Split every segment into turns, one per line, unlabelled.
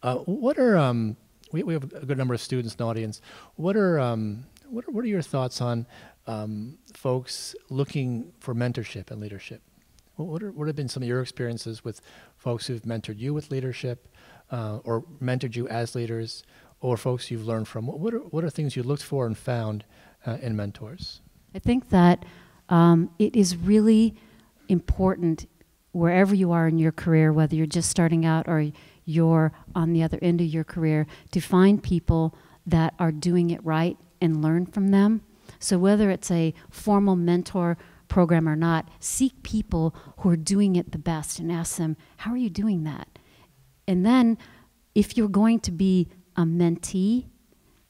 What are we have a good number of students in the audience. What are your thoughts on folks looking for mentorship and leadership? What have been some of your experiences with folks who've mentored you with leadership, or mentored you as leaders, or folks you've learned from? What are things you looked for and found in mentors?
I think that it is really important wherever you are in your career, whether you're just starting out or you're on the other end of your career, to find people that are doing it right and learn from them. So whether it's a formal mentor program or not, seek people who are doing it the best and ask them, how are you doing that? And then if you're going to be a mentee,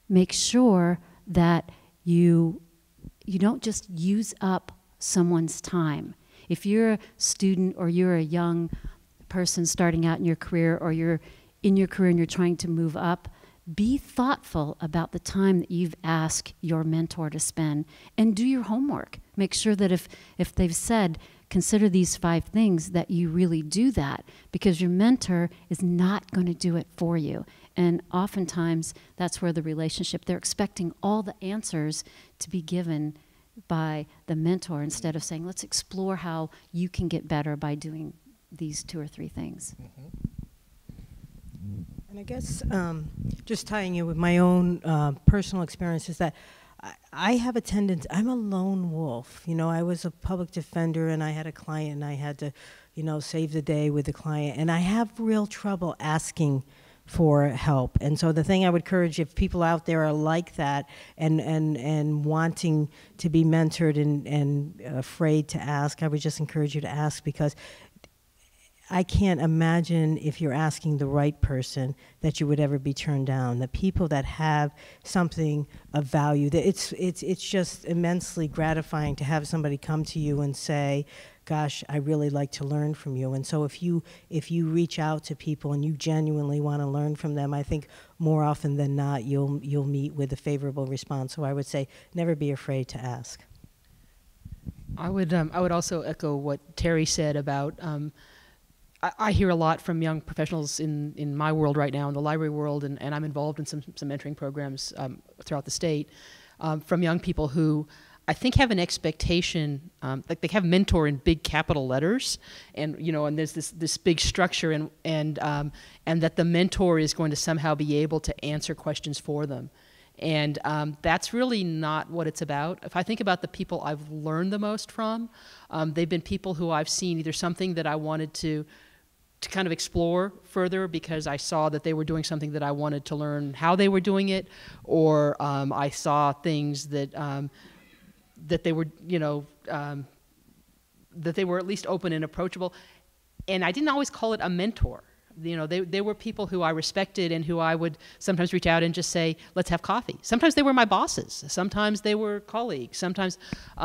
make sure that you don't just use up someone's time. If you're a student or you're a young person starting out in your career, or you're in your career and you're trying to move up, be thoughtful about the time that you've asked your mentor to spend, and do your homework. Make sure that if they've said, consider these 5 things, that you really do that, because your mentor is not going to do it for you. And oftentimes that's where the relationship, they're expecting all the answers to be given by the mentor, instead of saying, let's explore how you can get better by doing these 2 or 3 things.
And I guess just tying in with my own personal experience is that I have a tendency, I'm a lone wolf. You know, I was a public defender and I had a client and I had to, you know, save the day with the client. And I have real trouble asking for help. And so the thing I would encourage, if people out there are like that and wanting to be mentored and afraid to ask, I would just encourage you to ask, because I can't imagine, if you're asking the right person, that you would ever be turned down. The people that have something of value, that it's just immensely gratifying to have somebody come to you and say, gosh, I really like to learn from you. And so if you reach out to people and you genuinely want to learn from them, I think more often than not you'll meet with a favorable response. So I would say, never be afraid to ask.
I would also echo what Terry said about I hear a lot from young professionals in my world right now, in the library world, and I'm involved in some mentoring programs throughout the state, from young people who I think have an expectation, like they have mentor in big capital letters, and and there's this big structure, and that the mentor is going to somehow be able to answer questions for them. And that's really not what it's about. If I think about the people I've learned the most from, they've been people who I've seen either something that I wanted to kind of explore further because I saw that they were doing something that I wanted to learn how they were doing it, or I saw things that that they were, that they were at least open and approachable. And I didn't always call it a mentor. They were people who I respected and who I would sometimes reach out and just say, let's have coffee. Sometimes they were my bosses. Sometimes they were colleagues. Sometimes,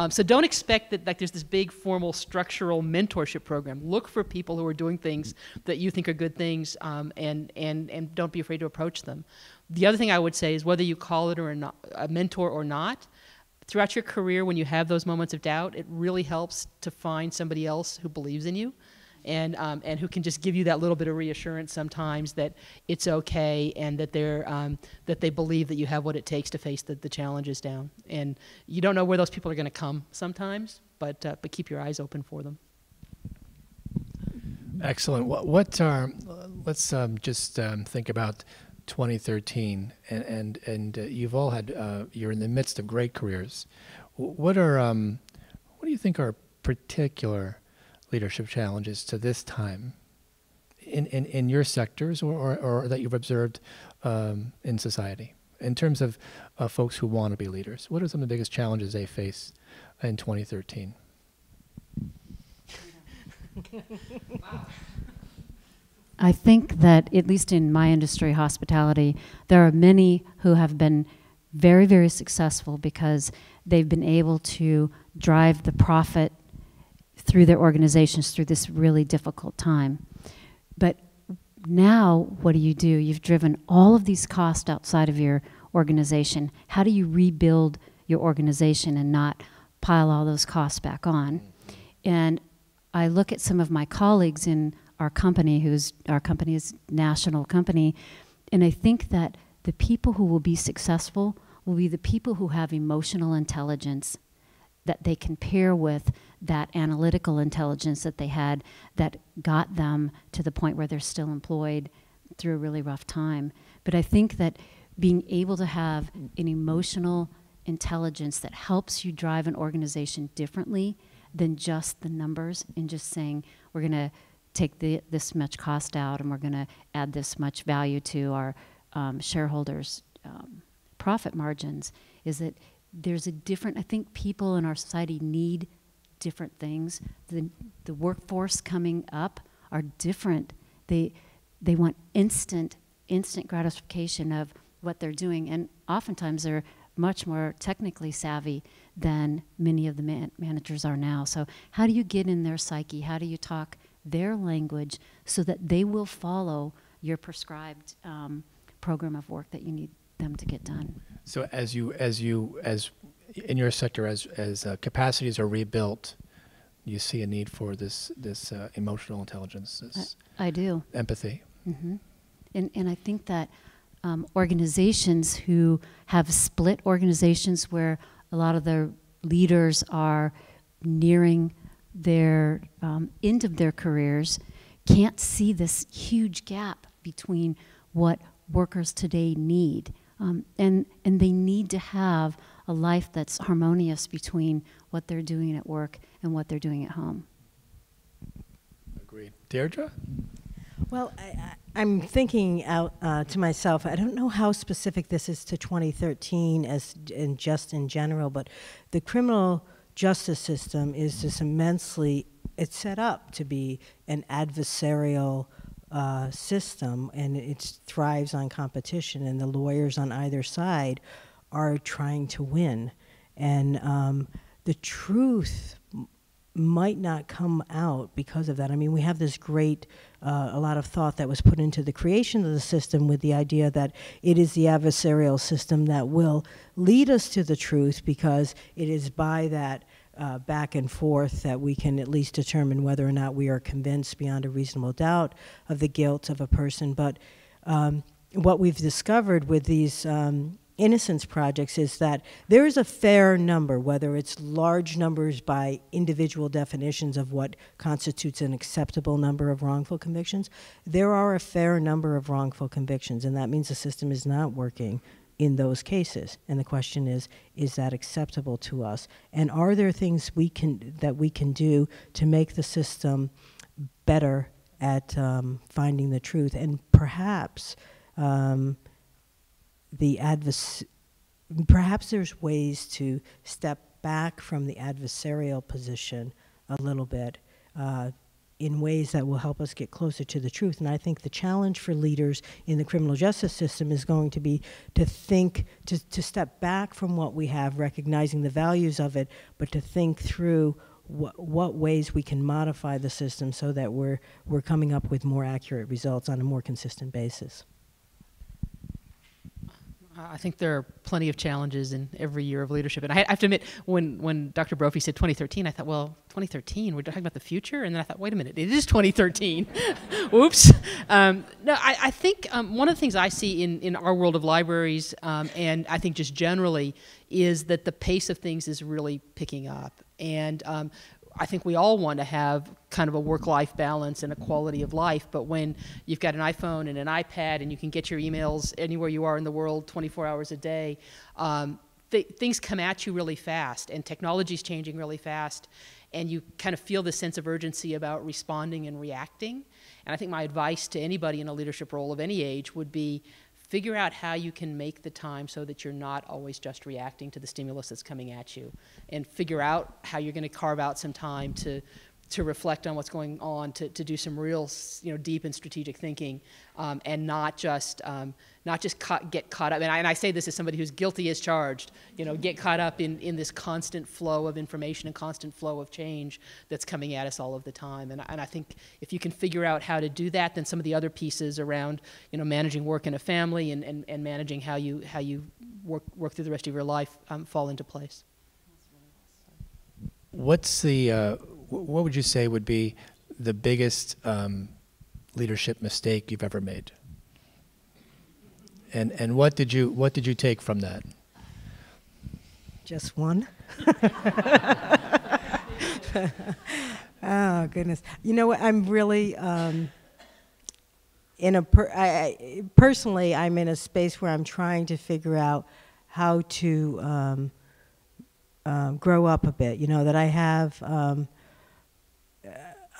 so don't expect that like there's this big formal structural mentorship program. Look for people who are doing things that you think are good things, and don't be afraid to approach them. The other thing I would say is whether you call it or not, a mentor or not, throughout your career when you have those moments of doubt, it really helps to find somebody else who believes in you. And who can just give you that little bit of reassurance sometimes that it's okay, and that that they believe that you have what it takes to face the challenges down. And you don't know where those people are going to come sometimes, but keep your eyes open for them.
Excellent. Let's just think about 2013, and you've all had you're in the midst of great careers. What do you think are particular leadership challenges to this time in your sectors or that you've observed in society in terms of folks who want to be leaders? What are some of the biggest challenges they face in 2013?
I think that, at least in my industry, hospitality, there are many who have been very, very successful because they've been able to drive the profit through their organizations through this really difficult time. But now, what do? You've driven all of these costs outside of your organization. How do you rebuild your organization and not pile all those costs back on? And I look at some of my colleagues in our company, our company is national company. And I think that the people who will be successful will be the people who have emotional intelligence that they can pair with that analytical intelligence that they had that got them to the point where they're still employed through a really rough time. But I think that being able to have an emotional intelligence that helps you drive an organization differently than just the numbers and just saying, we're going to take this much cost out and we're going to add this much value to our shareholders' profit margins, is that there's a different, I think people in our society need different things. The workforce coming up are different. They want instant gratification of what they're doing, and oftentimes they're much more technically savvy than many of the managers are now. So how do you get in their psyche? How do you talk their language so that they will follow your prescribed program of work that you need them to get done?
So as in your sector, as capacities are rebuilt, you see a need for this emotional intelligence, this
I do.
empathy.
Mm-hmm. And I think that organizations who have split organizations where a lot of their leaders are nearing their end of their careers can't see this huge gap between what workers today need. And they need to have a life that's harmonious between what they're doing at work and what they're doing at home.
Agreed. Deirdre?
Well, I'm thinking out to myself, I don't know how specific this is to 2013 just in general, but the criminal justice system is just immensely, it's set up to be an adversarial system, and it thrives on competition, and the lawyers on either side are trying to win. And the truth might not come out because of that. I mean, we have this great, a lot of thought that was put into the creation of the system with the idea that it is the adversarial system that will lead us to the truth, because it is by that back and forth that we can at least determine whether or not we are convinced beyond a reasonable doubt of the guilt of a person. But what we've discovered with these innocence projects is that there is a fair number, whether it's large numbers by individual definitions of what constitutes an acceptable number of wrongful convictions, there are a fair number of wrongful convictions, and that means the system is not working in those cases. And the question is that acceptable to us? And are there things that we can do to make the system better at finding the truth? And perhaps perhaps there's ways to step back from the adversarial position a little bit in ways that will help us get closer to the truth. And I think the challenge for leaders in the criminal justice system is going to be to think, to step back from what we have, recognizing the values of it, but to think through what ways we can modify the system so that we're coming up with more accurate results on a more consistent basis.
I think there are plenty of challenges in every year of leadership. And I have to admit, when Dr. Brophy said 2013, I thought, well, 2013, we're talking about the future? And then I thought, wait a minute, it is 2013. Oops. No, I think one of the things I see in our world of libraries, and I think just generally, is that the pace of things is really picking up. And I think we all want to have kind of a work-life balance and a quality of life, but when you've got an iPhone and an iPad and you can get your emails anywhere you are in the world 24 hours a day, things come at you really fast, and technology's changing really fast, and you kind of feel this sense of urgency about responding and reacting. And I think my advice to anybody in a leadership role of any age would be, figure out how you can make the time so that you're not always just reacting to the stimulus that's coming at you, and figure out how you're going to carve out some time to reflect on what's going on, to do some real, deep and strategic thinking, and not just get caught up. And I say this as somebody who's guilty as charged. Get caught up in this constant flow of information and constant flow of change that's coming at us all of the time. And I think if you can figure out how to do that, then some of the other pieces around managing work and a family and managing how you work through the rest of your life fall into place.
What would you say would be the biggest leadership mistake you've ever made? And what did you take from that?
Just one? Oh, goodness. You know what? I'm really personally, I'm in a space where I'm trying to figure out how to grow up a bit. You know, that I have,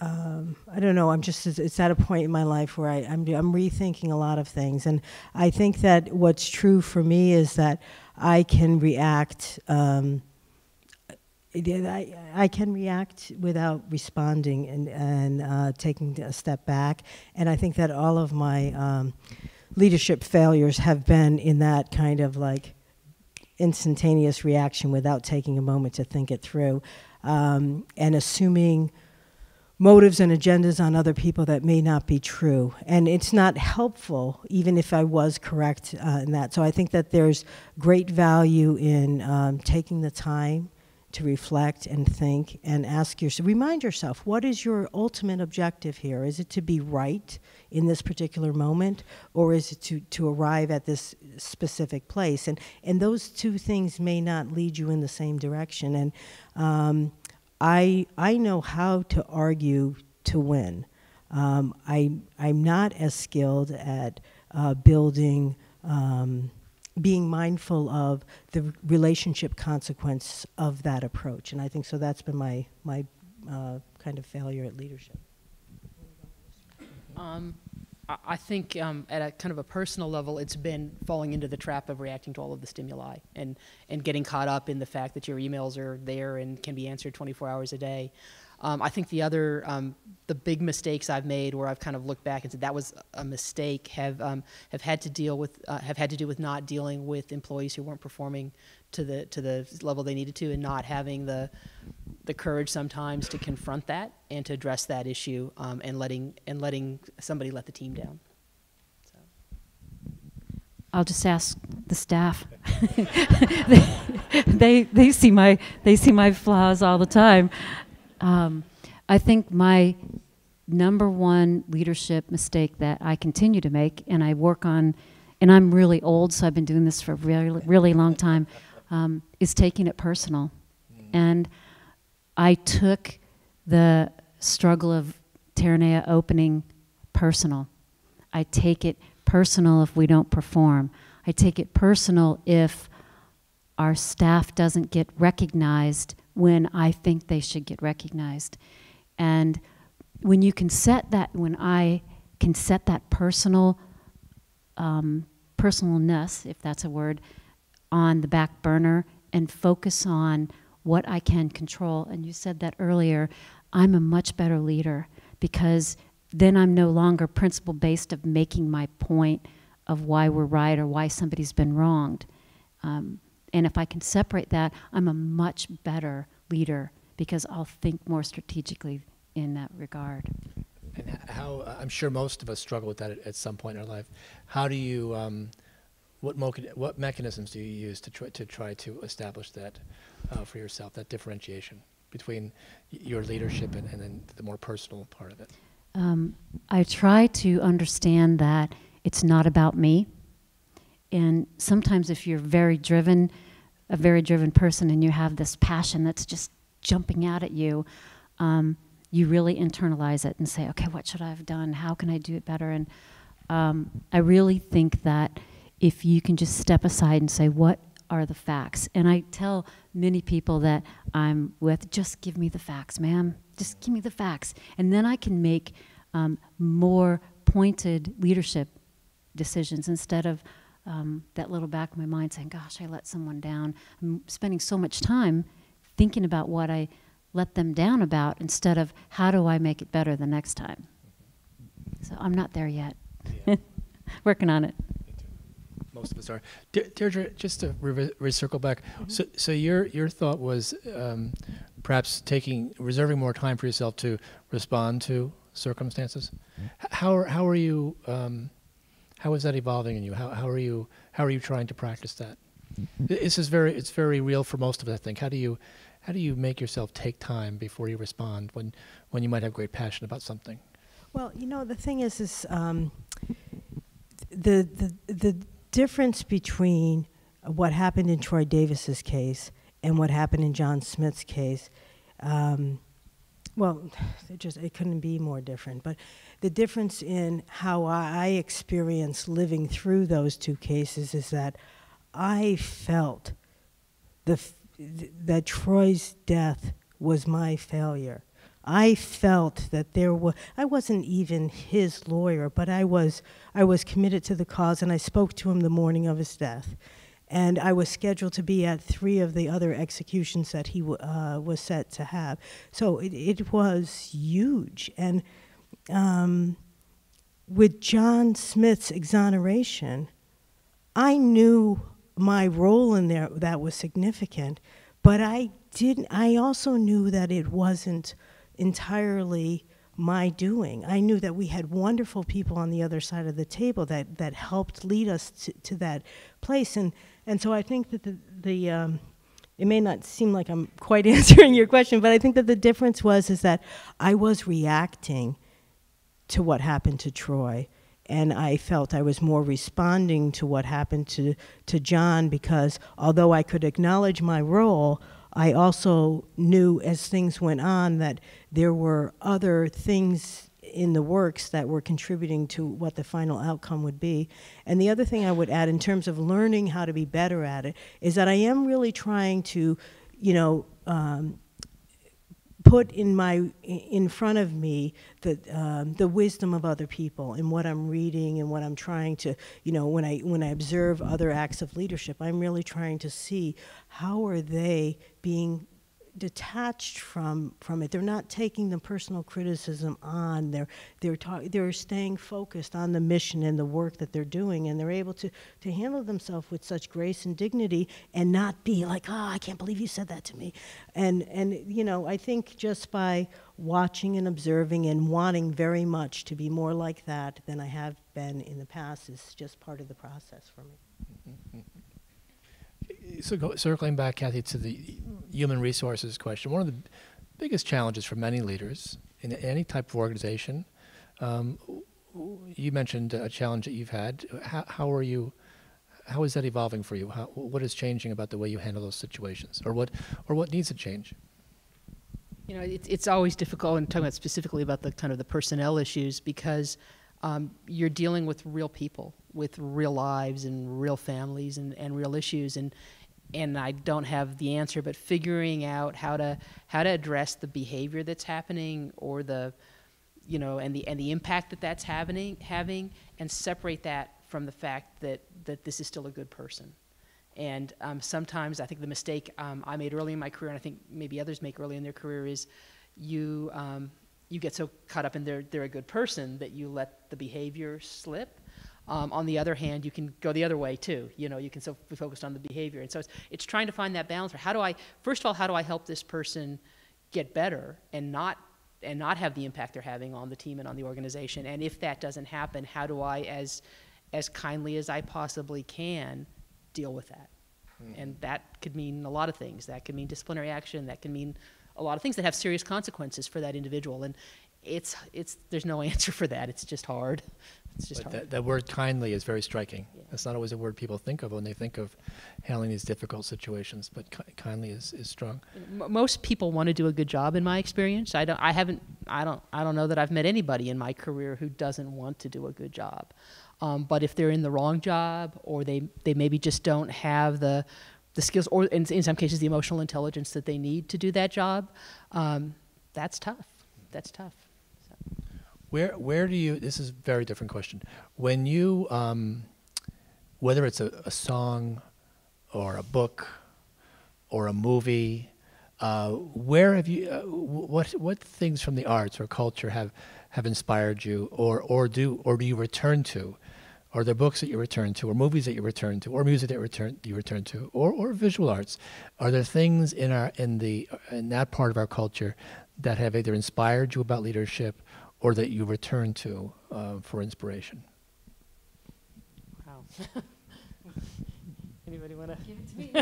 I don't know, it's at a point in my life where I'm rethinking a lot of things. And I think that what's true for me is that I can react, I can react without responding and taking a step back. And I think that all of my leadership failures have been in that kind of like instantaneous reaction without taking a moment to think it through, and assuming motives and agendas on other people that may not be true. And it's not helpful, even if I was correct in that. So I think that there's great value in taking the time to reflect and think and remind yourself, what is your ultimate objective here? Is it to be right in this particular moment, or is it to arrive at this specific place? And those two things may not lead you in the same direction. And I know how to argue to win. I'm not as skilled at building, being mindful of the relationship consequence of that approach. And I think so that's been my kind of failure at leadership.
I think at a kind of a personal level, it's been falling into the trap of reacting to all of the stimuli and getting caught up in the fact that your emails are there and can be answered 24 hours a day. I think the big mistakes I've made, where I've kind of looked back and said that was a mistake, have had to do with not dealing with employees who weren't performing to the level they needed to, and not having the courage sometimes to confront that and to address that issue, and letting somebody let the team down. So.
I'll just ask the staff. they see my flaws all the time. I think my number one leadership mistake that I continue to make, and I work on, and I'm really old, so I've been doing this for a really, really long time, is taking it personal. And I took the struggle of Terranea opening personal. I take it personal if we don't perform. I take it personal if our staff doesn't get recognized when I think they should get recognized. And when you can set that, when I can set that personalness, if that's a word, on the back burner and focus on what I can control, and you said that earlier, I'm a much better leader, because then I'm no longer principle-based of making my point of why we're right or why somebody's been wronged. And if I can separate that, I'm a much better leader, because I'll think more strategically in that regard.
And how, I'm sure most of us struggle with that at some point in our life. How do you, what mechanisms do you use to try to establish that for yourself, that differentiation between your leadership and then the more personal part of it?
I try to understand that it's not about me. And sometimes if you're a very driven person, and you have this passion that's just jumping out at you, you really internalize it and say, okay, what should I have done? How can I do it better? And I really think that if you can just step aside and say, what are the facts? And I tell many people that I'm with, just give me the facts, ma'am. Just give me the facts. And then I can make more pointed leadership decisions, instead of that little back of my mind saying, gosh, I let someone down. I'm spending so much time thinking about what I let them down about, instead of how do I make it better the next time. So I'm not there yet. Yeah. Working on it.
Most of us are. Deirdre, just to recircle back, so your thought was perhaps reserving more time for yourself to respond to circumstances. How are you? How is that evolving in you? How are you trying to practice that? It's very real for most of us, I think. How do you make yourself take time before you respond when you might have great passion about something?
Well, you know, the thing is the difference between what happened in Troy Davis's case and what happened in John Smith's case, well, it couldn't be more different. But the difference in how I experienced living through those two cases is that I felt that Troy's death was my failure. I felt that I wasn't even his lawyer, but I was committed to the cause, and I spoke to him the morning of his death. And I was scheduled to be at 3 of the other executions that he was set to have. So it was huge. And with John Smith's exoneration, I knew my role in there that was significant, but I also knew that it wasn't entirely my doing. I knew that we had wonderful people on the other side of the table that helped lead us to that place. And so I think that it may not seem like I'm quite answering your question, but I think that the difference is that I was reacting to what happened to Troy, and I felt I was more responding to what happened to John, because although I could acknowledge my role, I also knew as things went on that there were other things in the works that were contributing to what the final outcome would be. And the other thing I would add in terms of learning how to be better at it is that I am really trying to, put in front of me the wisdom of other people and what I'm reading and what I'm trying to, when I observe other acts of leadership, I'm really trying to see how are they being detached from it. They're not taking the personal criticism on. They're staying focused on the mission and the work that they're doing, and they're able to handle themselves with such grace and dignity and not be like, I can't believe you said that to me. And I think just by watching and observing and wanting very much to be more like that than I have been in the past is just part of the process for me.
Mm-hmm. So circling back, Kathy, to the human resources question, one of the biggest challenges for many leaders in any type of organization, you mentioned a challenge that you've had. How is that evolving for you? What is changing about the way you handle those situations, or what needs to change?
It's always difficult, and talking about specifically about the kind of the personnel issues, because you're dealing with real people, with real lives and real families and real issues, and I don't have the answer, but figuring out how to address the behavior that's happening, or and the impact that's having, and separate that from the fact that this is still a good person. And sometimes I think the mistake I made early in my career, and I think maybe others make early in their career, is you get so caught up in they're a good person that you let the behavior slip. On the other hand, you can go the other way too. You can still be focused on the behavior. And so it's trying to find that balance. First of all, how do I help this person get better and not have the impact they're having on the team and on the organization? And if that doesn't happen, how do I, as kindly as I possibly can, deal with that? Mm-hmm. And that could mean a lot of things. That could mean disciplinary action. That can mean a lot of things that have serious consequences for that individual. And there's no answer for that. It's just hard. It's just hard.
That word kindly is very striking.
Yeah.
That's not always a word people think of when they think of handling these difficult situations, but kindly is strong.
Most people want to do a good job, in my experience. I don't know that I've met anybody in my career who doesn't want to do a good job. But if they're in the wrong job, or they maybe just don't have the skills, or in some cases the emotional intelligence that they need to do that job, that's tough. That's tough. So.
Where do you, this is a very different question, when you, whether it's a song or a book or a movie, where have you, what things from the arts or culture have inspired you, or do you return to? Are there books that you return to, or movies that you return to, or music that you return to, or visual arts? Are there things in that part of our culture that have either inspired you about leadership, or that you return to for inspiration?
Wow. Anybody want to give it to me?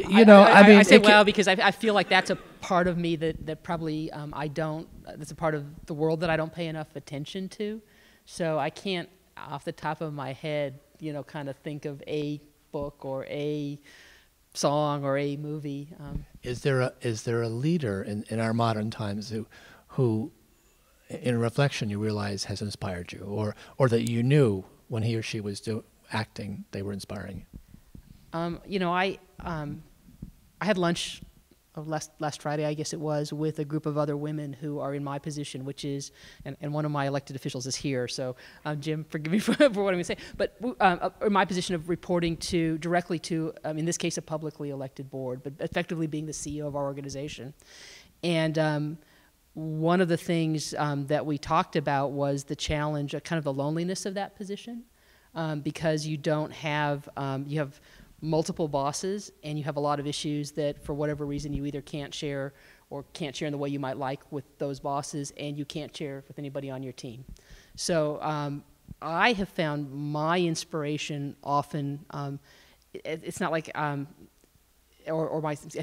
I
say
mean,
wow because I feel like that's a part of me that probably I don't, that's a part of the world that I don't pay enough attention to. So I can't, off the top of my head, you know, kind of think of a book or a song or a movie.
Is there a leader in our modern times who in reflection you realize has inspired you, or that you knew when he or she was acting they were inspiring you?
You know, I had lunch last Friday, I guess it was, with a group of other women who are in my position, which is, and one of my elected officials is here, so Jim, forgive me for what I'm going to say, but in my position of reporting directly to, in this case, a publicly elected board, but effectively being the CEO of our organization. And one of the things that we talked about was the challenge, kind of the loneliness of that position, because you don't have, you have multiple bosses, and you have a lot of issues that for whatever reason you either can't share or can't share in the way you might like with those bosses, and you can't share with anybody on your team. So I have found my inspiration often, it's not like, has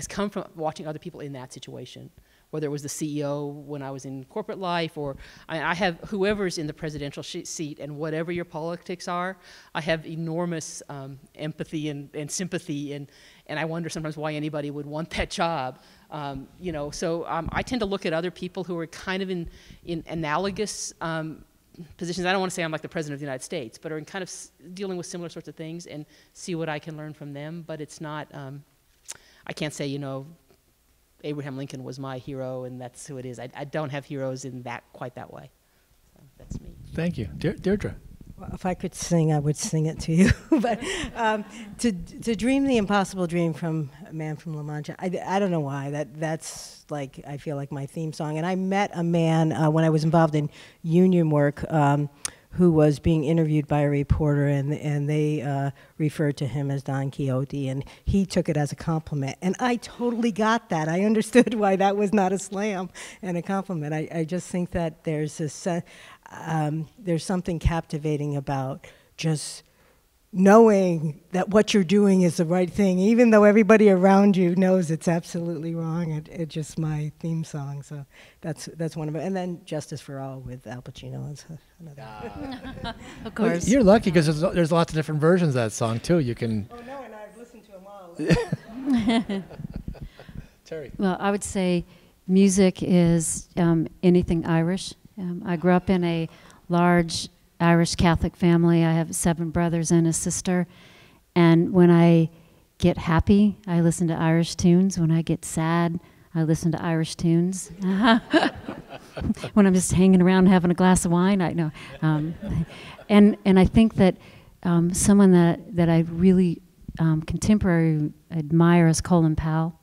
come from watching other people in that situation, whether it was the CEO when I was in corporate life, or I have whoever's in the presidential seat, and whatever your politics are, I have enormous empathy and sympathy, and I wonder sometimes why anybody would want that job. You know, so I tend to look at other people who are kind of in analogous positions. I don't want to say I'm like the President of the United States, but are in kind of dealing with similar sorts of things, and see what I can learn from them. But it's not, I can't say, you know, Abraham Lincoln was my hero, and that's who it is. I don't have heroes in that quite that way. So that's me.
Thank you. Deirdre.
Well, if I could sing, I would sing it to you. But to dream the impossible dream from a man from La Mancha, I don't know why. That's like, I feel like my theme song. And I met a man when I was involved in union work who was being interviewed by a reporter, and they referred to him as Don Quixote, and he took it as a compliment. And I totally got that. I understood why that was not a slam and a compliment. I just think that there's something captivating about just knowing that what you're doing is the right thing, even though everybody around you knows it's absolutely wrong. It's just my theme song, so that's one of it. And then Justice for All with Al Pacino is another.
Of course.
You're lucky because there's lots of different versions of that song too. You can.
Oh no, and I've listened to them all.
Terry.
Well, I would say music is anything Irish. I grew up in a large Irish Catholic family. I have 7 brothers and a sister. And when I get happy, I listen to Irish tunes. When I get sad, I listen to Irish tunes. When I'm just hanging around having a glass of wine, I know. And I think that someone that I really contemporary admire is Colin Powell.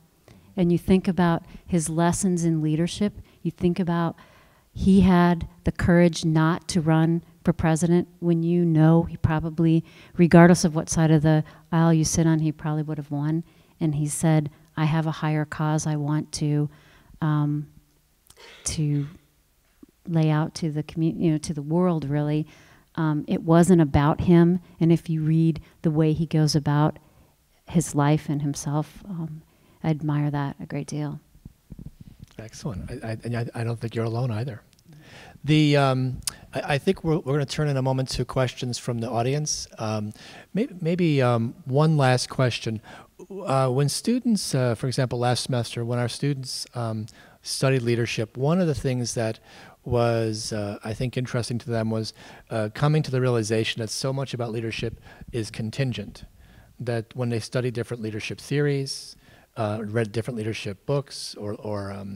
And you think about his lessons in leadership. You think about he had the courage not to run for president when you know he probably, regardless of what side of the aisle you sit on, he probably would have won. And he said, I have a higher cause I want to lay out to the community, you know, to the world, really. It wasn't about him. And if you read the way he goes about his life and himself, I admire that a great deal.
Excellent. I don't think you're alone either. I think we're going to turn in a moment to questions from the audience. Maybe one last question. When students, for example, last semester, when our students studied leadership, one of the things that was, I think, interesting to them was coming to the realization that so much about leadership is contingent. That when they study different leadership theories, read different leadership books or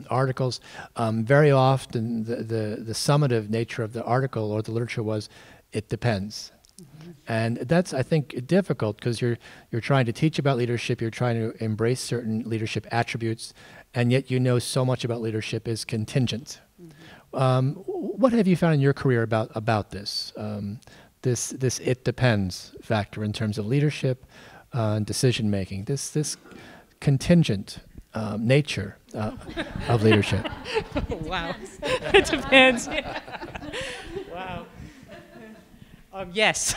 articles, very often the summative nature of the article or the literature was, it depends. Mm-hmm. And that's, I think, difficult because you're trying to teach about leadership, you're trying to embrace certain leadership attributes, and yet you know so much about leadership is contingent. Mm-hmm. What have you found in your career about this? This it depends factor in terms of leadership and decision making. This contingent nature of leadership.
Wow. It depends. Wow. Yes.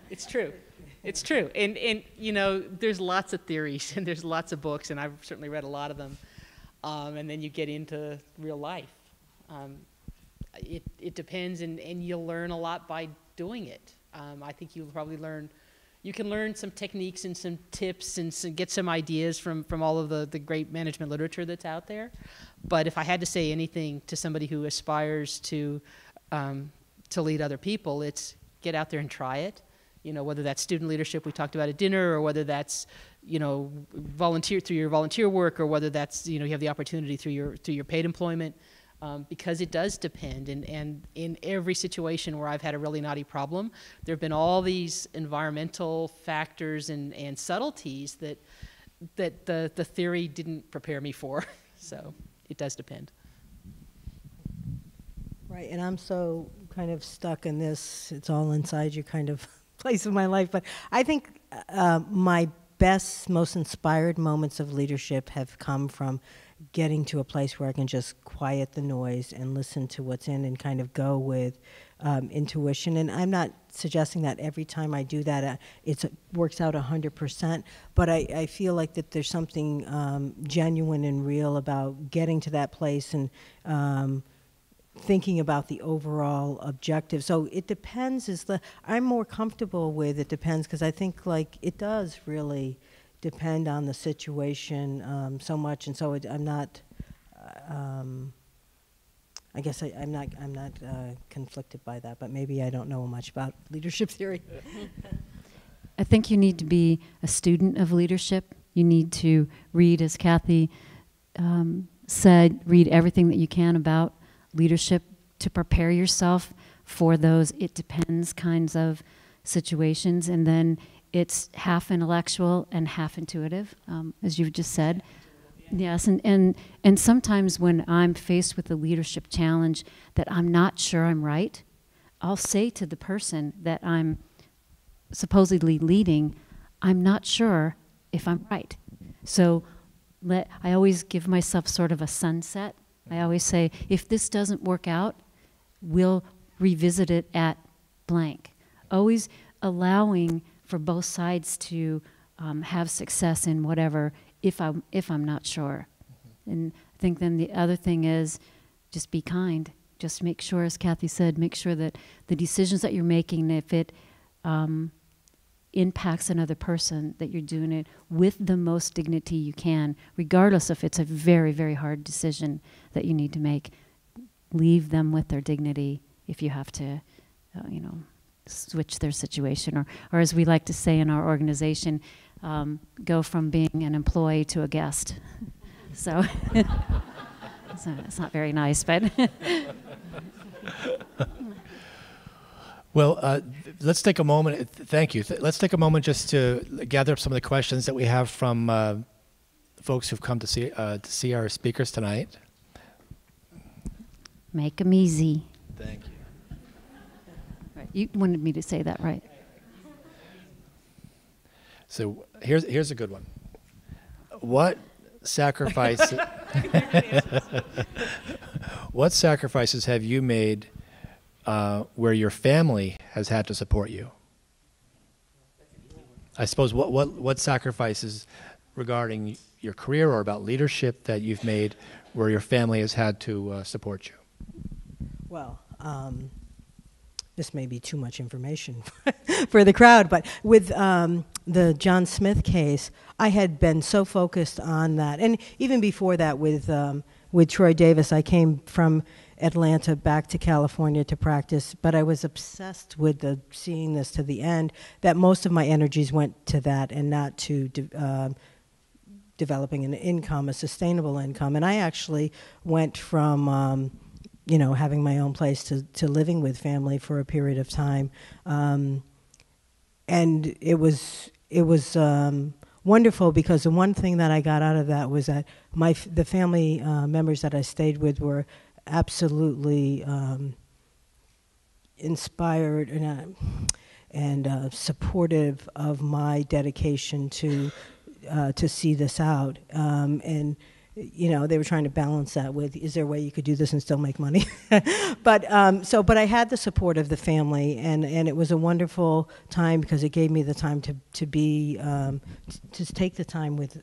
It's true. It's true. And you know, there's lots of theories and there's lots of books, and I've certainly read a lot of them. and then you get into real life. It depends, and you'll learn a lot by doing it. I think you'll probably you can learn some techniques and some tips and get some ideas from all of the great management literature that's out there. But if I had to say anything to somebody who aspires to lead other people, it's get out there and try it. You know, whether that's student leadership we talked about at dinner, or whether that's, you know, volunteer through your volunteer work, or whether that's, you know, you have the opportunity through your paid employment. Because it does depend, and in every situation where I've had a really knotty problem, there have been all these environmental factors and subtleties that the theory didn't prepare me for. So it does depend.
Right, and I'm so kind of stuck in this, it's all inside you kind of place of my life, but I think my best, most inspired moments of leadership have come from getting to a place where I can just quiet the noise and listen to what's in and kind of go with intuition. And I'm not suggesting that every time I do that it works out 100%, but I feel like that there's something genuine and real about getting to that place and thinking about the overall objective. So it depends I'm more comfortable with it depends, because I think like it does really depend on the situation so much, and so I'm not. I guess I'm not conflicted by that, but maybe I don't know much about leadership theory.
I think you need to be a student of leadership. You need to read, as Kathy said, read everything that you can about leadership to prepare yourself for those it depends kinds of situations, and then it's half intellectual and half intuitive, as you've just said. Yes, and sometimes when I'm faced with a leadership challenge that I'm not sure I'm right, I'll say to the person that I'm supposedly leading, I'm not sure if I'm right. So I always give myself sort of a sunset. I always say, if this doesn't work out, we'll revisit it at blank. Always allowing for both sides to have success in whatever, if I'm not sure. And I think then the other thing is just be kind. Just make sure, as Kathy said, make sure that the decisions that you're making, if it impacts another person, that you're doing it with the most dignity you can, regardless if it's a very, very hard decision that you need to make. Leave them with their dignity if you have to, switch their situation, or as we like to say in our organization, go from being an employee to a guest. So it's not very nice, but.
Well, let's take a moment. Thank you. Let's take a moment just to gather up some of the questions that we have from folks who've come to see our speakers tonight.
Make them easy.
Thank you.
Right. You wanted me to say that, right?
So here's a good one. What sacrifices have you made where your family has had to support you? I suppose what sacrifices regarding your career or about leadership that you've made where your family has had to support you?
Well, this may be too much information for the crowd, but with the John Smith case, I had been so focused on that. And even before that with Troy Davis, I came from Atlanta back to California to practice, but I was obsessed with seeing this to the end, that most of my energies went to that and not to developing an income, a sustainable income. And I actually went from having my own place to living with family for a period of time. And it was wonderful, because the one thing that I got out of that was that the family members that I stayed with were absolutely inspired and supportive of my dedication to see this out. And they were trying to balance that with, is there a way you could do this and still make money? But I had the support of the family, and it was a wonderful time because it gave me the time to be to take the time with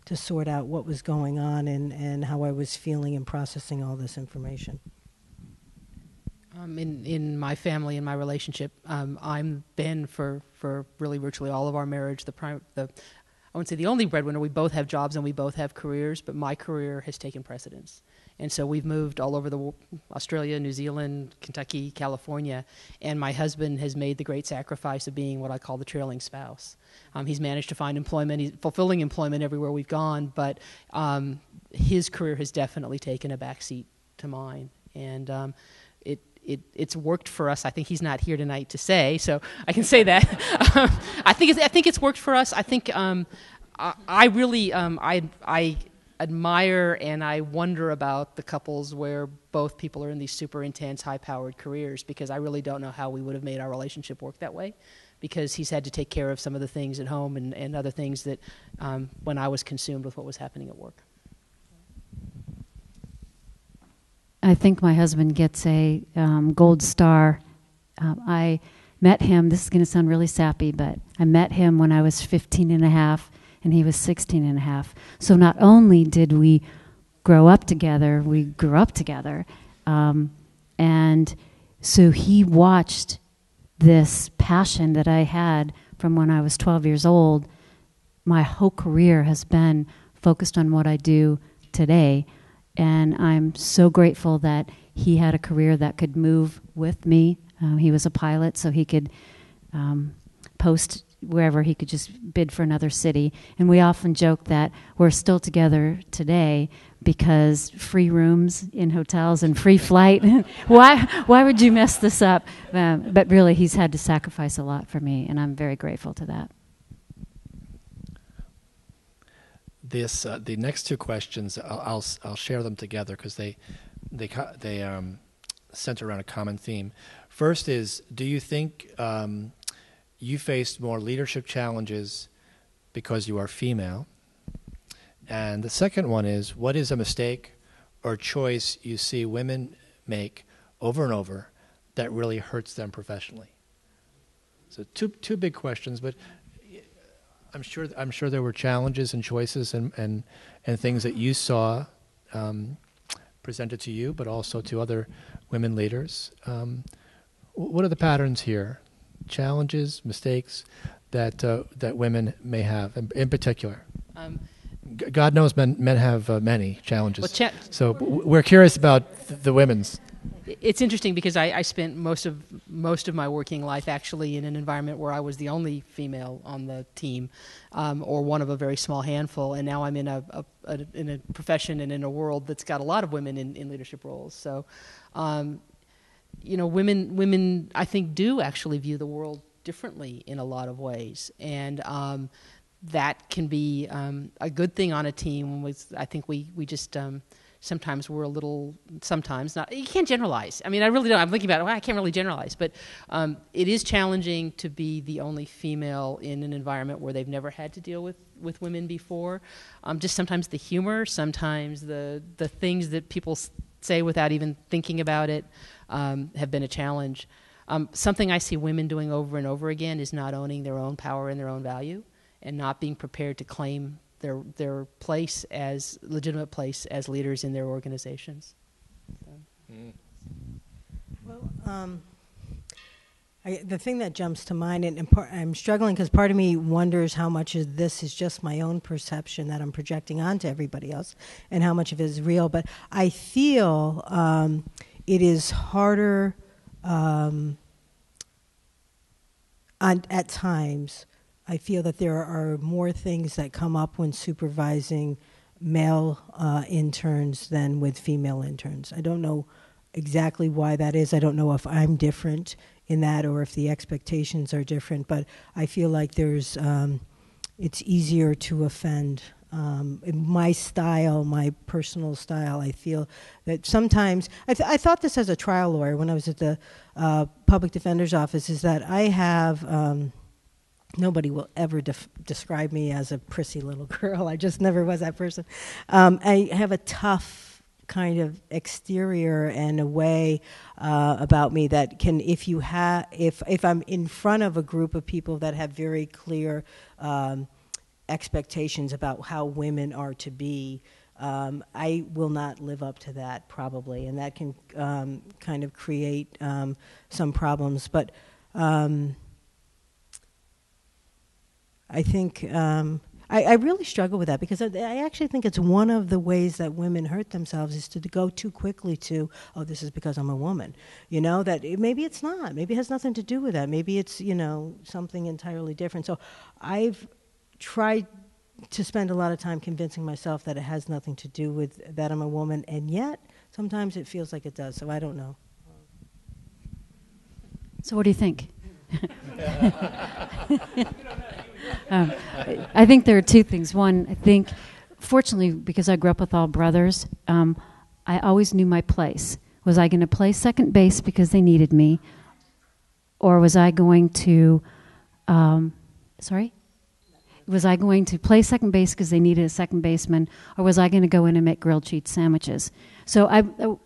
to sort out what was going on and how I was feeling and processing all this information.
In my family, in my relationship, I'm been for really virtually all of our marriage I wouldn't say the only breadwinner. We both have jobs and we both have careers, but my career has taken precedence. And so we've moved all over Australia, New Zealand, Kentucky, California, and my husband has made the great sacrifice of being what I call the trailing spouse. He's managed to find employment, fulfilling employment everywhere we've gone, but his career has definitely taken a backseat to mine. And it's worked for us. I think he's not here tonight to say, so I can say that. I think it's worked for us. I think I really I admire and I wonder about the couples where both people are in these super intense, high-powered careers, because I really don't know how we would have made our relationship work that way, because he's had to take care of some of the things at home and other things that when I was consumed with what was happening at work.
I think my husband gets a gold star. I met him, this is going to sound really sappy, but I met him when I was 15 and a half and he was 16 and a half. So not only did we grow up together, we grew up together. And so he watched this passion that I had from when I was 12 years old. My whole career has been focused on what I do today. And I'm so grateful that he had a career that could move with me. He was a pilot, so he could post wherever. He could just bid for another city. And we often joke that we're still together today because free rooms in hotels and free flight. Why would you mess this up? But really, he's had to sacrifice a lot for me, and I'm very grateful to that.
The next two questions, I'll share them together because they center around a common theme. First is, do you think you faced more leadership challenges because you are female? And the second one is, what is a mistake or choice you see women make over and over that really hurts them professionally? So two big questions, but I'm sure there were challenges and choices and things that you saw presented to you, but also to other women leaders. What are the patterns here? Challenges, mistakes that women may have, in particular. God knows men have many challenges. So we're curious about the women's.
It's interesting because I spent most of my working life actually in an environment where I was the only female on the team, or one of a very small handful, and now I'm in a profession and in a world that's got a lot of women in leadership roles. So, women I think do actually view the world differently in a lot of ways, and that can be a good thing on a team. I think we just sometimes we're a little, sometimes not. You can't generalize. I mean, I really don't. I'm thinking about it. Well, I can't really generalize. But it is challenging to be the only female in an environment where they've never had to deal with women before. Just sometimes the humor, sometimes the things that people say without even thinking about it have been a challenge. Something I see women doing over and over again is not owning their own power and their own value, and not being prepared to claim their place as legitimate place as leaders in their organizations. So.
Well, the thing that jumps to mind, and I'm struggling because part of me wonders how much of this is just my own perception that I'm projecting onto everybody else, and how much of it is real. But I feel it is harder at times. I feel that there are more things that come up when supervising male interns than with female interns. I don't know exactly why that is. I don't know if I'm different in that or if the expectations are different, but I feel like it's easier to offend. In my style, my personal style, I feel that sometimes, I thought this as a trial lawyer when I was at the public defender's office, is that I have nobody will ever describe me as a prissy little girl. I just never was that person. I have a tough kind of exterior and a way about me that can, if I'm in front of a group of people that have very clear expectations about how women are to be, I will not live up to that probably, and that can kind of create some problems. But I think I really struggle with that, because I actually think it's one of the ways that women hurt themselves is to go too quickly to, oh, this is because I'm a woman. You know, that maybe it's not. Maybe it has nothing to do with that. Maybe it's, you know, something entirely different. So I've tried to spend a lot of time convincing myself that it has nothing to do with that I'm a woman, and yet sometimes it feels like it does. So I don't know.
So what do you think? I think there are two things. One, I think, fortunately, because I grew up with all brothers, I always knew my place. Was I going to play second base because they needed me? Or was I going to, was I going to play second base because they needed a second baseman? Or was I going to go in and make grilled cheese sandwiches? So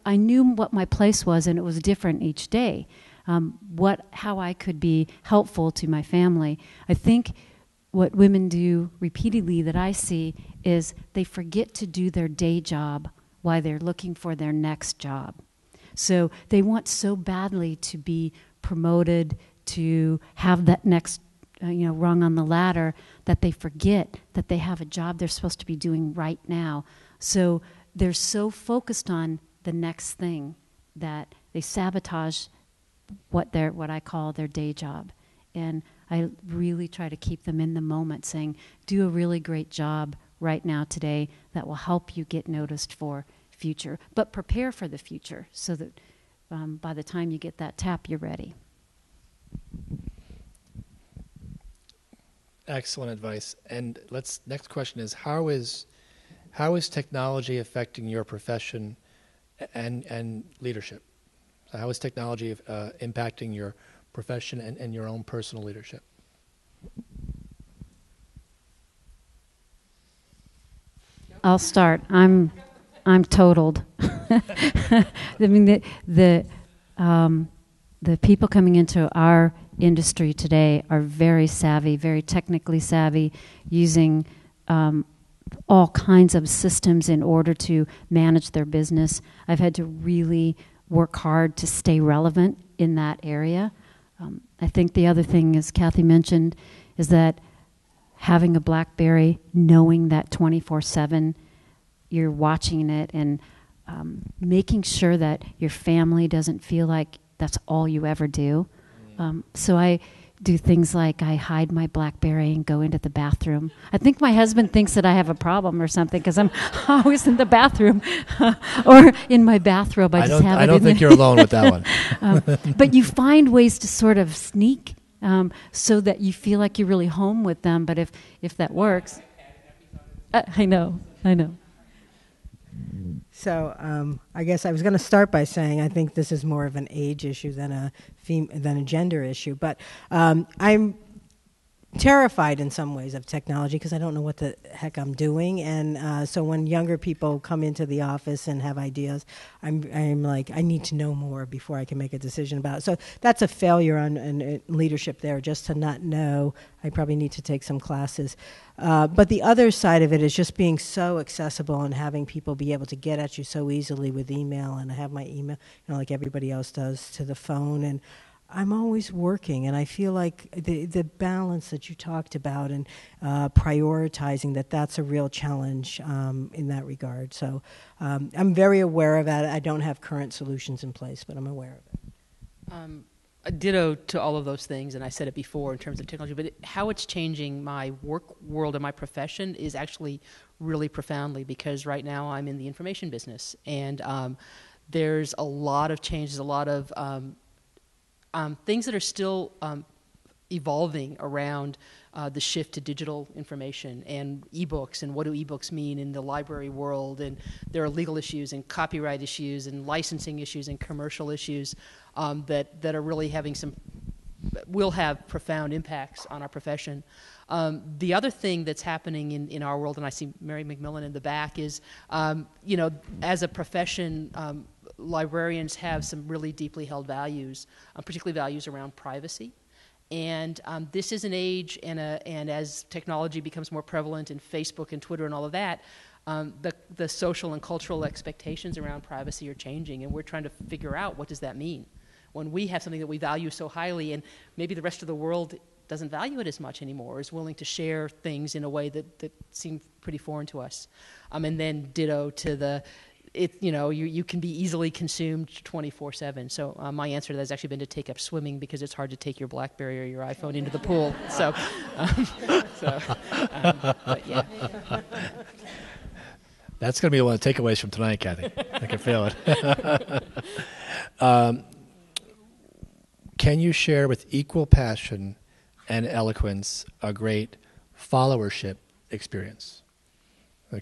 I knew what my place was, and it was different each day. How I could be helpful to my family. I think what women do repeatedly that I see is they forget to do their day job while they're looking for their next job. So they want so badly to be promoted, to have that next rung on the ladder, that they forget that they have a job they're supposed to be doing right now. So they're so focused on the next thing that they sabotage what I call their day job. And I really try to keep them in the moment, saying, do a really great job right now today that will help you get noticed for future. But prepare for the future so that by the time you get that tap, you're ready.
Excellent advice. And next question is, how is technology affecting your profession and leadership? So how is technology impacting your profession and your own personal leadership?
I'll start. I'm totaled. I mean, the people coming into our industry today are very savvy, very technically savvy, using all kinds of systems in order to manage their business. I've had to really work hard to stay relevant in that area. I think the other thing, as Kathy mentioned, is that having a BlackBerry, knowing that 24/7 you're watching it, and making sure that your family doesn't feel like that's all you ever do. So I do things like I hide my BlackBerry and go into the bathroom. I think my husband thinks that I have a problem or something because I'm always in the bathroom or in my bathrobe. I
don't think you're alone with that one.
But you find ways to sort of sneak so that you feel like you're really home with them. But if that works, I know.
So I guess I was going to start by saying I think this is more of an age issue than a gender issue. But I'm terrified in some ways of technology because I don't know what the heck I'm doing. And so when younger people come into the office and have ideas, I'm like, I need to know more before I can make a decision about it. So that's a failure on leadership there, just to not know. I probably need to take some classes. But the other side of it is just being so accessible and having people be able to get at you so easily with email. And I have my email, like everybody else does, to the phone. And I'm always working, and I feel like the balance that you talked about and prioritizing, that's a real challenge in that regard. So I'm very aware of that. I don't have current solutions in place, but I'm aware of it.
A ditto to all of those things, and I said it before in terms of technology, but how it's changing my work world and my profession is actually really profoundly, because right now I'm in the information business, and there's a lot of changes, a lot of things that are still evolving around the shift to digital information and ebooks, and what do ebooks mean in the library world, and there are legal issues and copyright issues and licensing issues and commercial issues that are really having some will have profound impacts on our profession. The other thing that's happening in our world, and I see Mary McMillan in the back, is, as a profession, librarians have some really deeply held values, particularly values around privacy. And this is an age, and as technology becomes more prevalent in Facebook and Twitter and all of that, the social and cultural expectations around privacy are changing, and we're trying to figure out, what does that mean? When we have something that we value so highly, and maybe the rest of the world doesn't value it as much anymore, is willing to share things in a way that seem pretty foreign to us. And then ditto to you can be easily consumed 24/7. So my answer to that has actually been to take up swimming, because it's hard to take your BlackBerry or your iPhone into the pool. But yeah.
That's going to be one of the takeaways from tonight, Kathy. I can feel it. Can you share with equal passion and eloquence a great followership experience?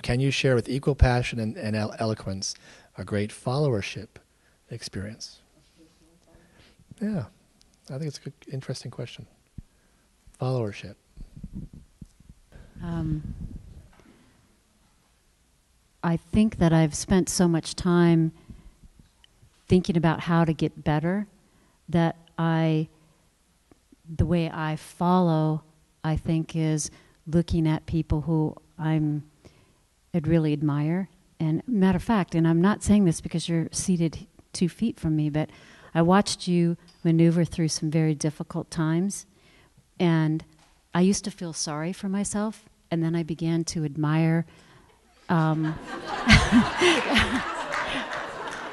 Can you share with equal passion and eloquence a great followership experience? Yeah, I think it's a good, interesting question. Followership.
I think that I've spent so much time thinking about how to get better that the way I follow, I think, is looking at people who I'd really admire. And matter of fact, and I'm not saying this because you're seated 2 feet from me, but I watched you maneuver through some very difficult times, and I used to feel sorry for myself, and then I began to admire.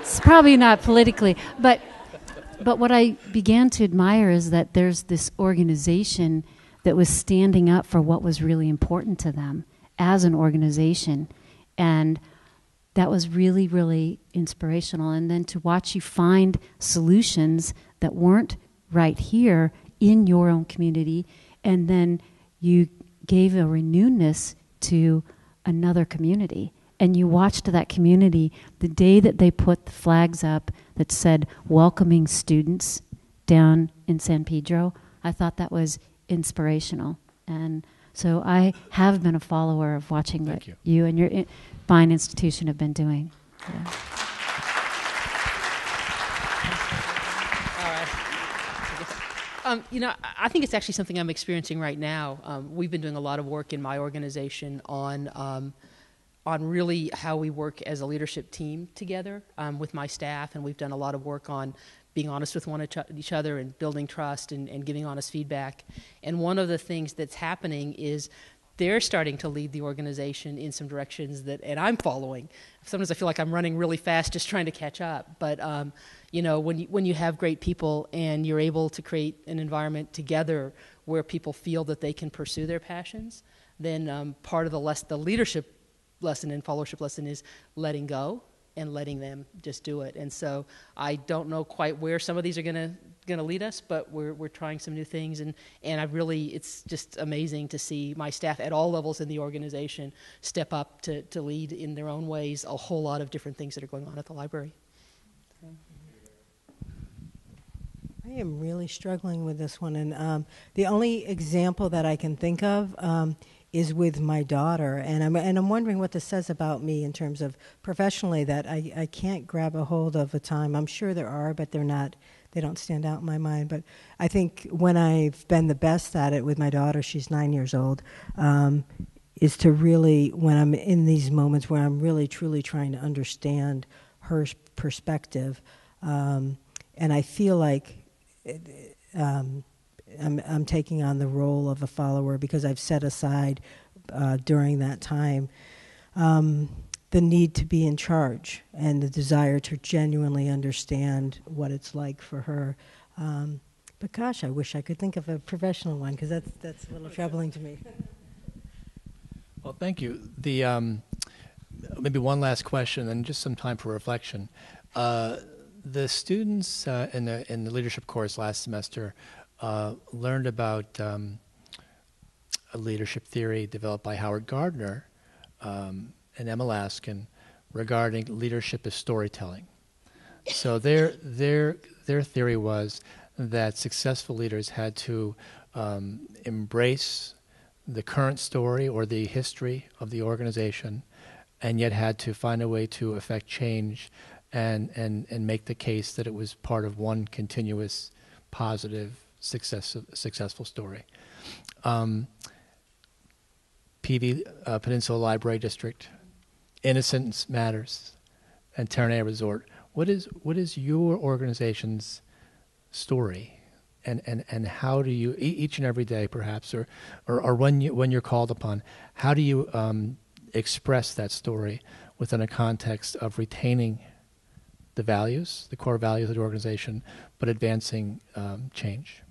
It's probably not politically, but what I began to admire is that there's this organization that was standing up for what was really important to them as an organization. And that was really, really inspirational. And then to watch you find solutions that weren't right here in your own community, and then you gave a renewedness to another community. And you watched that community the day that they put the flags up that said welcoming students down in San Pedro. I thought that was inspirational. And so I have been a follower of watching what you and your fine institution have been doing. Yeah.
I think it's actually something I'm experiencing right now. We've been doing a lot of work in my organization on really how we work as a leadership team together with my staff, and we've done a lot of work on being honest with each other and building trust and giving honest feedback. And one of the things that's happening is they're starting to lead the organization in some directions and I'm following. Sometimes I feel like I'm running really fast just trying to catch up. But when you have great people and you're able to create an environment together where people feel that they can pursue their passions, then part of the leadership lesson and followership lesson is letting go and letting them just do it. And so I don't know quite where some of these are going to lead us, but we're trying some new things, and it's just amazing to see my staff at all levels in the organization step up to lead in their own ways a whole lot of different things that are going on at the library. So.
I am really struggling with this one, and the only example that I can think of is with my daughter, and I'm wondering what this says about me in terms of professionally, that I can't grab a hold of a time. I'm sure there are, but they don't stand out in my mind. But I think when I've been the best at it with my daughter, she's 9 years old, is to really, when I'm in these moments where I'm really truly trying to understand her perspective, and I feel like I'm taking on the role of a follower because I've set aside during that time the need to be in charge and the desire to genuinely understand what it's like for her. But gosh, I wish I could think of a professional one, because that's a little troubling to me.
Well, thank you. Maybe one last question and just some time for reflection. The students in the leadership course last semester learned about a leadership theory developed by Howard Gardner and Emma Laskin regarding leadership as storytelling. So their theory was that successful leaders had to embrace the current story or the history of the organization, and yet had to find a way to effect change and make the case that it was part of one continuous, positive, successful story. PV, Peninsula Library District, Innocence Matters, and Terranea Resort. What is your organization's story? And how do you, each and every day perhaps, or when you're called upon, how do you express that story within a context of retaining the values, the core values of the organization, but advancing change?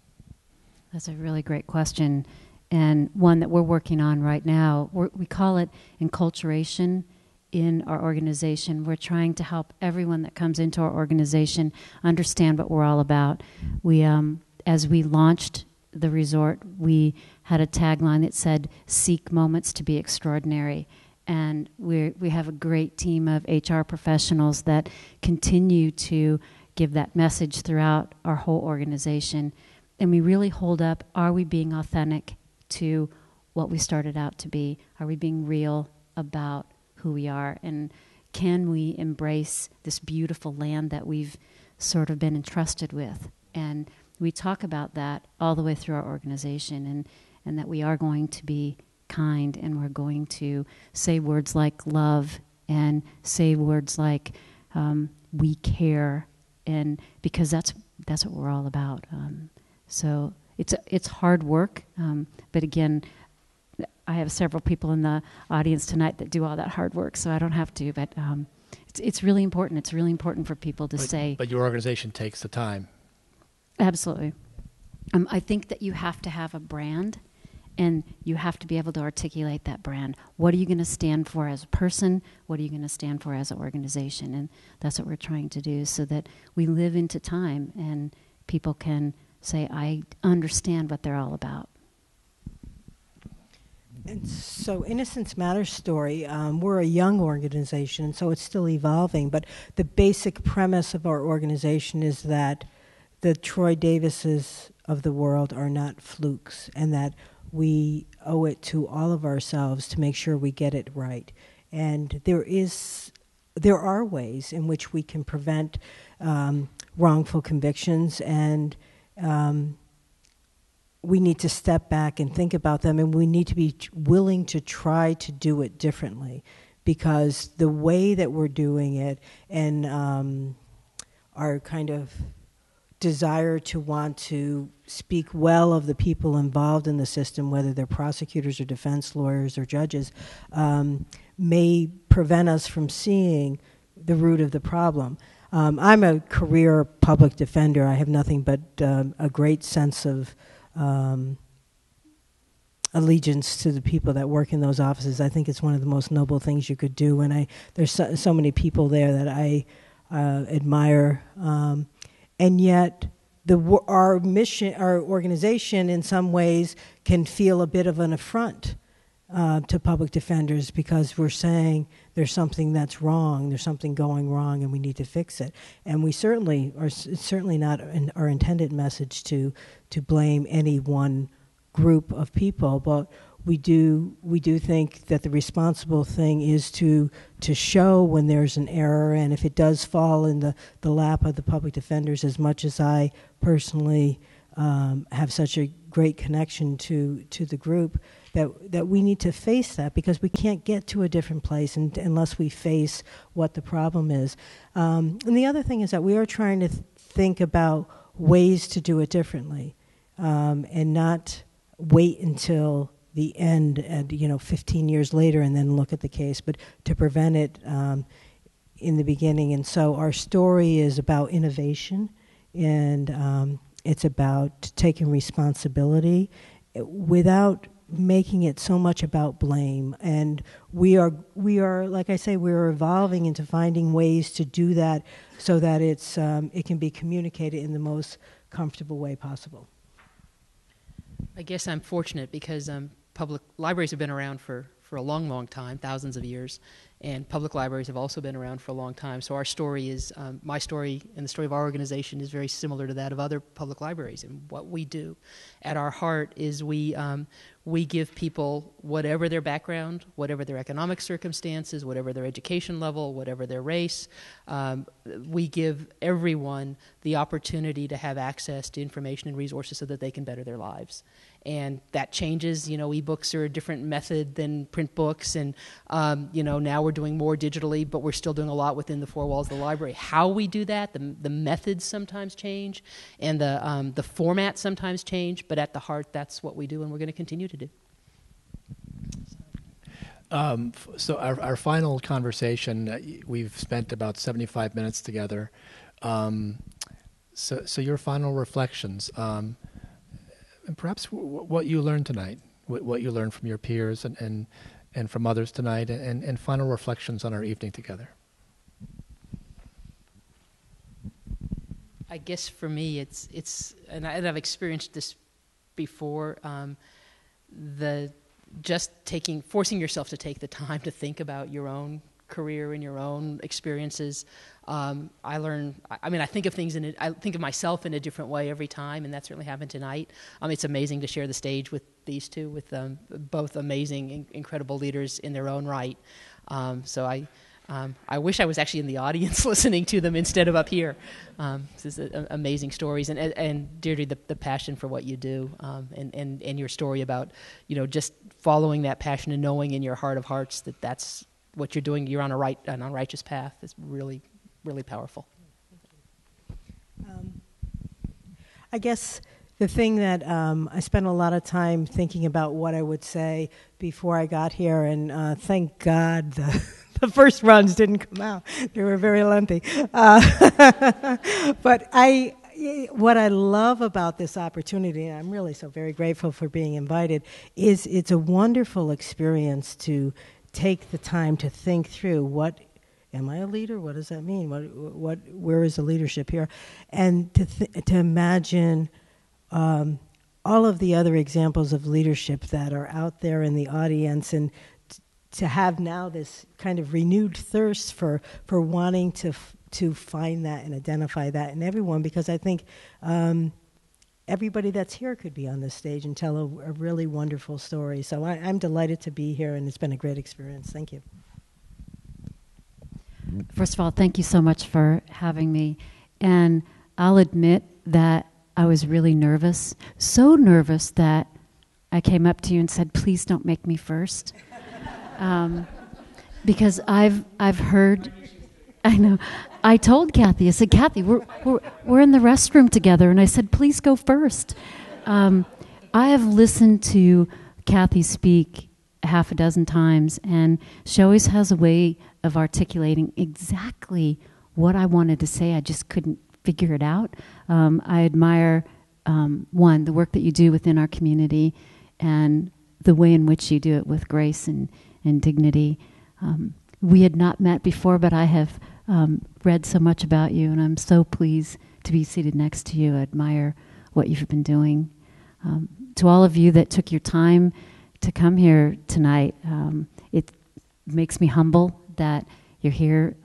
That's a really great question, and one that we're working on right now. We call it enculturation in our organization. We're trying to help everyone that comes into our organization understand what we're all about. We as we launched the resort, we had a tagline that said, "Seek moments to be extraordinary." And we have a great team of HR professionals that continue to give that message throughout our whole organization. And we really hold up, are we being authentic to what we started out to be? Are we being real about who we are? And can we embrace this beautiful land that we've sort of been entrusted with? And we talk about that all the way through our organization, and that we are going to be kind, and we're going to say words like love and say words like we care, and because that's what we're all about. So it's hard work, but again, I have several people in the audience tonight that do all that hard work, so I don't have to. But it's really important. It's really important for people to say.
But your organization takes the time.
Absolutely. I think that you have to have a brand, and you have to be able to articulate that brand. What are you going to stand for as a person? What are you going to stand for as an organization? And that's what we're trying to do, so that we live into time and people can say, I understand what they're all about.
And so Innocence Matters story, we're a young organization, so it's still evolving, but the basic premise of our organization is that the Troy Davises of the world are not flukes, and that we owe it to all of ourselves to make sure we get it right. And there are ways in which we can prevent wrongful convictions, and we need to step back and think about them, and we need to be willing to try to do it differently, because the way that we're doing it and our kind of desire to want to speak well of the people involved in the system, whether they're prosecutors or defense lawyers or judges, may prevent us from seeing the root of the problem. I'm a career public defender. I have nothing but a great sense of allegiance to the people that work in those offices. I think it's one of the most noble things you could do, and there's so many people there that I admire. And yet, our mission, our organization, in some ways, can feel a bit of an affront to public defenders, because we're saying there's something that's wrong, there's something going wrong, and we need to fix it. And we certainly it's certainly not our intended message to blame any one group of people, but we do think that the responsible thing is to show when there's an error, and if it does fall in the lap of the public defenders, as much as I personally have such a great connection to the group, that we need to face that, because we can't get to a different place unless we face what the problem is. And the other thing is that we are trying to think about ways to do it differently, and not wait until the end, 15 years later, and then look at the case, but to prevent it in the beginning. And so our story is about innovation, and it's about taking responsibility without making it so much about blame. And we are, like I say, we're evolving into finding ways to do that so that it can be communicated in the most comfortable way possible.
I guess I'm fortunate because public libraries have been around for for a long, long time, thousands of years, and public libraries have also been around for a long time. So our story is, my story and the story of our organization is very similar to that of other public libraries. And what we do at our heart is we give people, whatever their background, whatever their economic circumstances, whatever their education level, whatever their race, we give everyone the opportunity to have access to information and resources so that they can better their lives. And that changes. E-books are a different method than print books, and now we're doing more digitally, but we're still doing a lot within the four walls of the library. How we do that, the methods sometimes change, and the format sometimes change, but at the heart, that's what we do, and we're going to continue to do.
So our final conversation, we've spent about 75 minutes together. So your final reflections, and perhaps what you learned tonight, what you learned from your peers and from others tonight, and final reflections on our evening together.
I guess for me, it's and I've experienced this before. Forcing yourself to take the time to think about your own career and your own experiences. I think of things I think of myself in a different way every time, and that certainly happened tonight. It's amazing to share the stage with these two, with both amazing, incredible leaders in their own right. So I wish I was actually in the audience listening to them instead of up here. This is amazing stories, and Deirdre, the passion for what you do, and your story about just following that passion and knowing in your heart of hearts that that's what you're doing. You're on a righteous path. It's really, really powerful.
I guess the thing that I spent a lot of time thinking about what I would say before I got here, and thank God the first runs didn't come out. They were very lengthy. But what I love about this opportunity, and I'm really so very grateful for being invited, is it's a wonderful experience to take the time to think through am I a leader? What does that mean? Where is the leadership here? And to imagine all of the other examples of leadership that are out there in the audience, and to have now this kind of renewed thirst for wanting to find that and identify that in everyone, because I think everybody that's here could be on this stage and tell a really wonderful story. So I'm delighted to be here, and it's been a great experience. Thank you.
First of all, thank you so much for having me. And I'll admit that I was really nervous, so nervous that I came up to you and said, please don't make me first. Because I've heard, I know, I told Kathy, I said, Kathy, we're in the restroom together, and I said, please go first. I have listened to Kathy speak half a dozen times, and she always has a way of articulating exactly what I wanted to say. I just couldn't figure it out. I admire, the work that you do within our community, and the way in which you do it with grace and dignity. We had not met before, but I have read so much about you, and I'm so pleased to be seated next to you. I admire what you've been doing. To all of you that took your time to come here tonight, it makes me humble that you're here.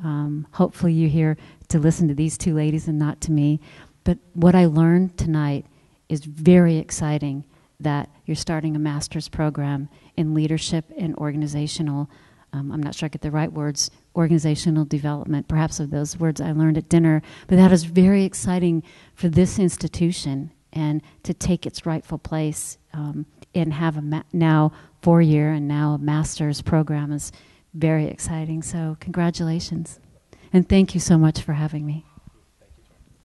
Hopefully you're here to listen to these two ladies and not to me. But what I learned tonight is very exciting, that you're starting a master's program in leadership and organizational, I'm not sure I get the right words, organizational development. Perhaps of those words I learned at dinner. But that is very exciting for this institution, and to take its rightful place and have a now 4-year and now a master's program is very exciting. So congratulations. And thank you so much for having me.